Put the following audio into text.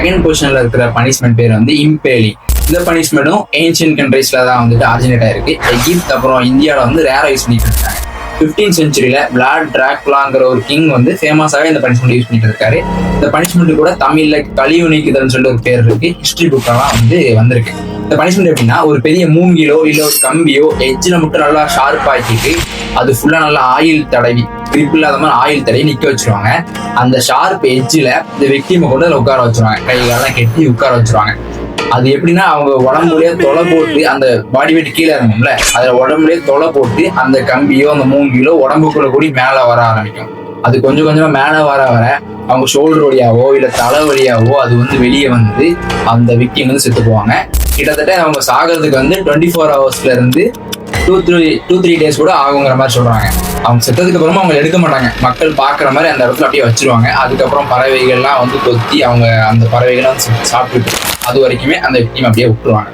Second பொசிஷன்ல இருக்கிற punishment பேர் வந்து இம்பேலிங். இந்த பனிஷ்மெண்ட்டும் ஏன்ஷியன் கண்ட்ரீஸ்ல தான் வந்துட்டு ஆரிஜினேட் ஆயிருக்கு. எகிப்த் அப்புறம் இந்தியாவில் வந்து ரேரா யூஸ் பண்ணிட்டு இருக்காங்க. 15th centuryல பிளாட் டிராகுலாங்கிற ஒரு கிங் வந்து ஃபேமஸாகவே இந்த பனிஷ்மெண்ட் யூஸ் பண்ணிட்டு இருக்காரு. இந்த பனிஷ்மெண்ட் கூட தமிழ்ல கழிவு நீக்குதல்னு சொல்லிட்டு ஒரு பேர் இருக்கு. ஹிஸ்டரி புக்கெல்லாம் வந்து வந்திருக்கு. இந்த பனிஷ்மெண்ட் எப்படின்னா, ஒரு பெரிய மூங்கிலோ இல்லை ஒரு கம்பியோ எஜ்ஜில் மட்டும் நல்லா ஷார்ப் ஆக்கிட்டு அது ஃபுல்லா நல்லா ஆயில் தடவி, கிரிப் இல்லாத மாதிரி ஆயில் தடவி நிக்க வச்சிருவாங்க. அந்த ஷார்ப் எஜ்ஜில் இந்த விக்டிமை கொண்டு அதில் உட்கார வச்சிருவாங்க. கைகாலெல்லாம் கெட்டி உட்கார வச்சிருவாங்க. அது எப்படின்னா, அவங்க உடம்புலயே தொலை போட்டு அந்த பாடி வெயிட் கீழே இறங்கும்ல, அதுல உடம்புலயே தொலை போட்டு அந்த கம்பியோ அந்த மூங்கிலோ உடம்புக்குள்ள கூடி மேல வர ஆரம்பிக்கும். அது கொஞ்சம் கொஞ்சமா மேல வர வர அவங்க ஷோல்டர் வழியாவோ இல்ல தலை வழியாவோ அது வந்து வெளியே வந்து அந்த விக்டிம் வந்து செத்து போவாங்க. கிட்டத்தட்ட அவங்க சாகிறதுக்கு வந்து 24 hours இருந்து 2-3 days கூட ஆகுங்கிற மாதிரி சொல்றாங்க. அவங்க செத்ததுக்கு அப்புறமா அவங்க எடுக்க மாட்டாங்க, மக்கள் பாக்குற மாதிரி அந்த இடத்துல அப்படியே வச்சிருவாங்க. அதுக்கப்புறம் பறவைகள்லாம் வந்து கொத்தி அவங்க அந்த பறவைகளை வந்து சாப்பிட்டுட்டு அது வரைக்குமே அந்த விக்டிம் அப்படியே விட்டுருவாங்க.